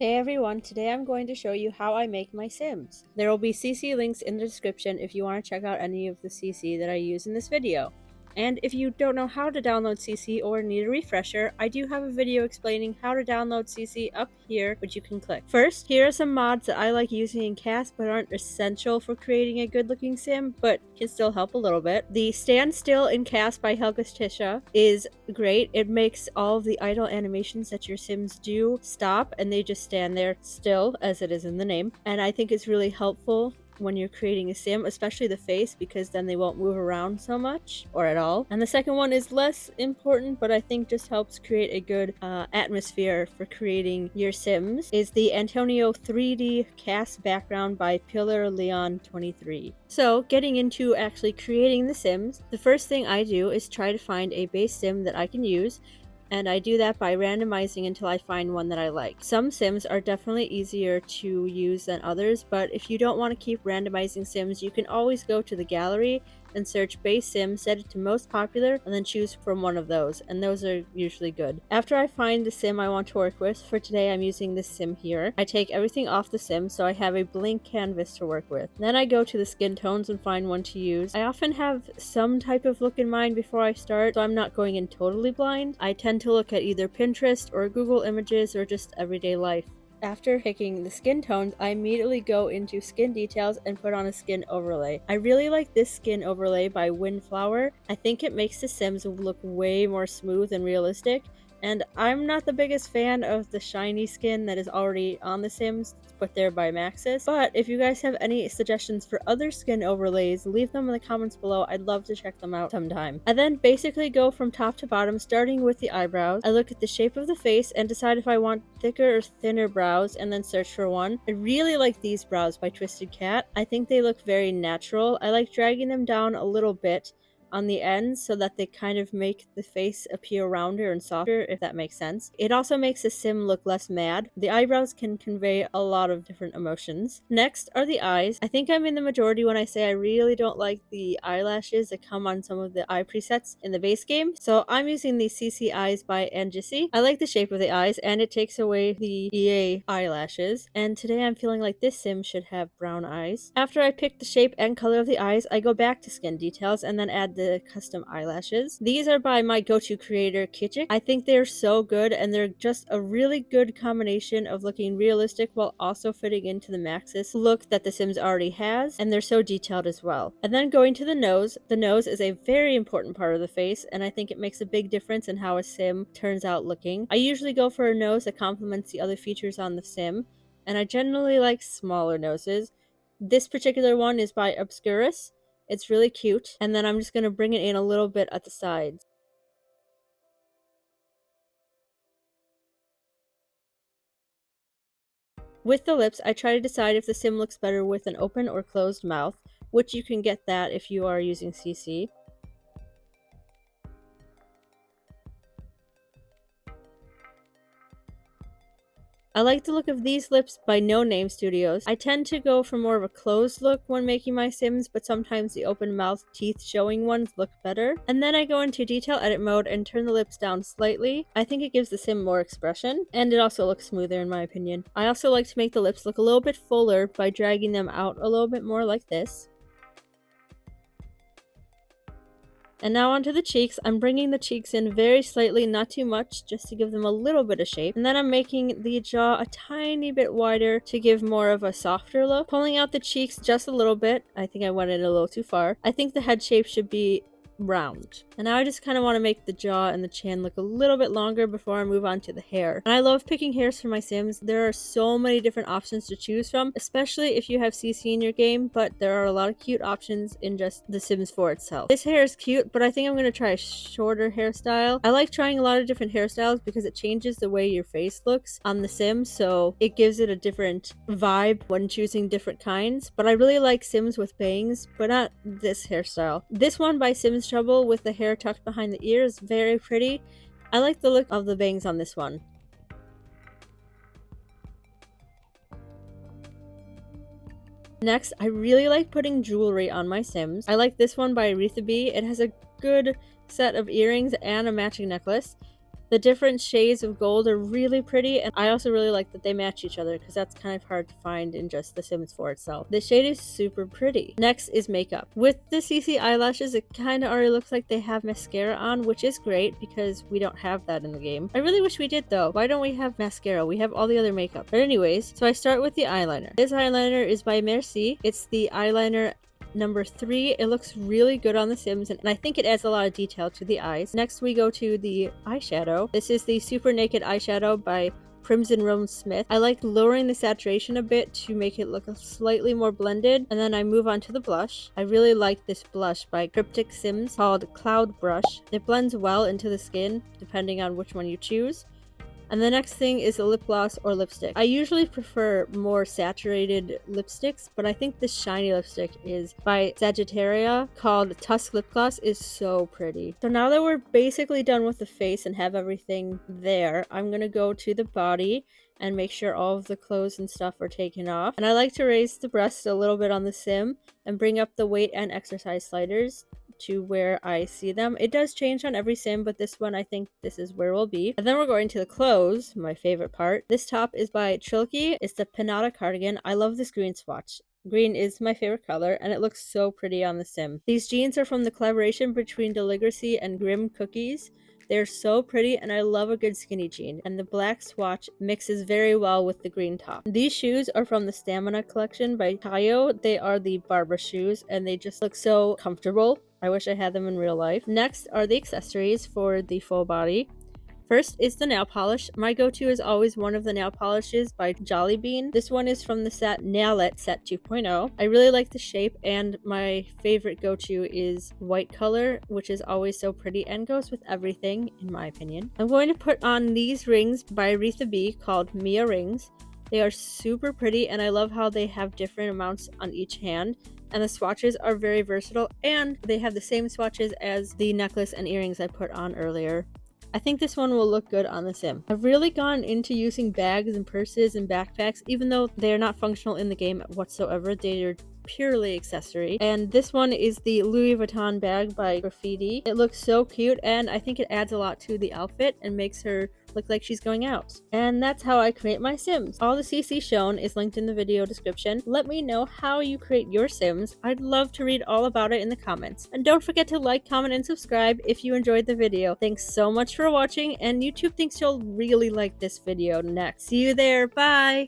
Hey everyone, today I'm going to show you how I make my Sims. There will be CC links in the description if you want to check out any of the CC that I use in this video. And if you don't know how to download CC or need a refresher, I do have a video explaining how to download CC up here, which you can click. First, here are some mods that I like using in CAS but aren't essential for creating a good looking sim, but can still help a little bit. The Stand Still in CAS by Helga Tisha is great. It makes all of the idle animations that your Sims do stop and they just stand there still, as it is in the name. And I think it's really helpful when you're creating a sim, especially the face, because then they won't move around so much or at all. And the second one is less important, but I think just helps create a good atmosphere for creating your sims, is the Antonio 3D cast background by Pillar Leon 23. So getting into actually creating the sims, the first thing I do is try to find a base sim that I can use, and I do that by randomizing until I find one that I like. Some sims are definitely easier to use than others, but if you don't want to keep randomizing sims, you can always go to the gallery and search base sim, set it to most popular, and then choose from one of those, and those are usually good. After I find the sim I want to work with, for today I'm using this sim here, I take everything off the sim so I have a blank canvas to work with. Then I go to the skin tones and find one to use. I often have some type of look in mind before I start, so I'm not going in totally blind. I tend to look at either Pinterest or Google Images or just everyday life. After picking the skin tones, I immediately go into skin details and put on a skin overlay. I really like this skin overlay by Windflower. I think it makes the Sims look way more smooth and realistic, and I'm not the biggest fan of the shiny skin that is already on the Sims put there by Maxis, but if you guys have any suggestions for other skin overlays, leave them in the comments below. I'd love to check them out sometime. I then basically go from top to bottom, starting with the eyebrows. I look at the shape of the face and decide if I want thicker or thinner brows, and then search for one. I really like these brows by Twisted Cat. I think they look very natural. I like dragging them down a little bit on the ends so that they kind of make the face appear rounder and softer, if that makes sense. It also makes the sim look less mad. The eyebrows can convey a lot of different emotions. Next are the eyes. I think I'm in the majority when I say I really don't like the eyelashes that come on some of the eye presets in the base game, so I'm using the CC Eyes by Angissi. I like the shape of the eyes and it takes away the EA eyelashes, and today I'm feeling like this sim should have brown eyes. After I pick the shape and color of the eyes, I go back to skin details and then add the custom eyelashes. These are by my go-to creator, Kitchik. I think they're so good and they're just a really good combination of looking realistic while also fitting into the Maxis look that the Sims already has, and they're so detailed as well. And then going to the nose is a very important part of the face, and I think it makes a big difference in how a Sim turns out looking. I usually go for a nose that complements the other features on the Sim, and I generally like smaller noses. This particular one is by Obscurus. It's really cute, and then I'm just going to bring it in a little bit at the sides. With the lips, I try to decide if the sim looks better with an open or closed mouth, which you can get that if you are using CC. I like the look of these lips by No Name Studios. I tend to go for more of a closed look when making my Sims, but sometimes the open mouth teeth showing ones look better. And then I go into detail edit mode and turn the lips down slightly. I think it gives the Sim more expression, and it also looks smoother in my opinion. I also like to make the lips look a little bit fuller by dragging them out a little bit more like this. And now onto the cheeks. I'm bringing the cheeks in very slightly, not too much, just to give them a little bit of shape. And then I'm making the jaw a tiny bit wider to give more of a softer look. Pulling out the cheeks just a little bit. I think I went in a little too far. I think the head shape should be round. And now I just kind of want to make the jaw and the chin look a little bit longer before I move on to the hair. And I love picking hairs for my Sims. There are so many different options to choose from, especially if you have CC in your game, but there are a lot of cute options in just The Sims 4 itself. This hair is cute, but I think I'm going to try a shorter hairstyle. I like trying a lot of different hairstyles because it changes the way your face looks on The Sims, so it gives it a different vibe when choosing different kinds. But I really like Sims with bangs, but not this hairstyle. This one by Sims Trouble with the hair tucked behind the ear is very pretty. I like the look of the bangs on this one. Next, I really like putting jewelry on my Sims. I like this one by Aretha B. It has a good set of earrings and a matching necklace. The different shades of gold are really pretty, and I also really like that they match each other because that's kind of hard to find in just The Sims 4 itself. The shade is super pretty. Next is makeup. With the CC eyelashes, it kind of already looks like they have mascara on, which is great because we don't have that in the game. I really wish we did though. Why don't we have mascara? We have all the other makeup. But anyways, so I start with the eyeliner. This eyeliner is by Merci. It's the eyeliner number 3. It looks really good on The Sims, and I think it adds a lot of detail to the eyes. Next we go to the eyeshadow. This is the Super Naked eyeshadow by Crimson Rose Smith. I like lowering the saturation a bit to make it look slightly more blended, and then I move on to the blush. I really like this blush by Cryptic Sims called Cloud Brush. It blends well into the skin depending on which one you choose. And the next thing is a lip gloss or lipstick. I usually prefer more saturated lipsticks, but I think this shiny lipstick is by Sagittaria called Tusk Lip Gloss is so pretty. So now that we're basically done with the face and have everything there, I'm gonna go to the body and make sure all of the clothes and stuff are taken off. And I like to raise the breast a little bit on the sim and bring up the weight and exercise sliders to where I see them. It does change on every sim, but this one I think this is where we'll be. And then we're going to the clothes, my favorite part. This top is by Trilky. It's the Pinata cardigan. I love this green swatch. Green is my favorite color, and it looks so pretty on the sim. These jeans are from the collaboration between Deligracy and Grim Cookies. They're so pretty, and I love a good skinny jean, and the black swatch mixes very well with the green top. These shoes are from the Stamina collection by Tayo. They are the Barbara shoes, and they just look so comfortable. I wish I had them in real life. Next are the accessories for the full body. First is the nail polish. My go-to is always one of the nail polishes by Jolly Bean. This one is from the set Nailette Set 2.0. I really like the shape, and my favorite go-to is white color, which is always so pretty and goes with everything, in my opinion. I'm going to put on these rings by Aretha B called Mia Rings. They are super pretty, and I love how they have different amounts on each hand. And the swatches are very versatile, and they have the same swatches as the necklace and earrings I put on earlier. I think this one will look good on the sim. I've really gone into using bags and purses and backpacks, even though they are not functional in the game whatsoever. They are purely accessory. And this one is the Louis Vuitton bag by Graffiti. It looks so cute, and I think it adds a lot to the outfit and makes her look like she's going out. And that's how I create my Sims. All the CC shown is linked in the video description. Let me know how you create your Sims. I'd love to read all about it in the comments. And don't forget to like, comment, and subscribe if you enjoyed the video. Thanks so much for watching, and YouTube thinks you'll really like this video next. See you there. Bye!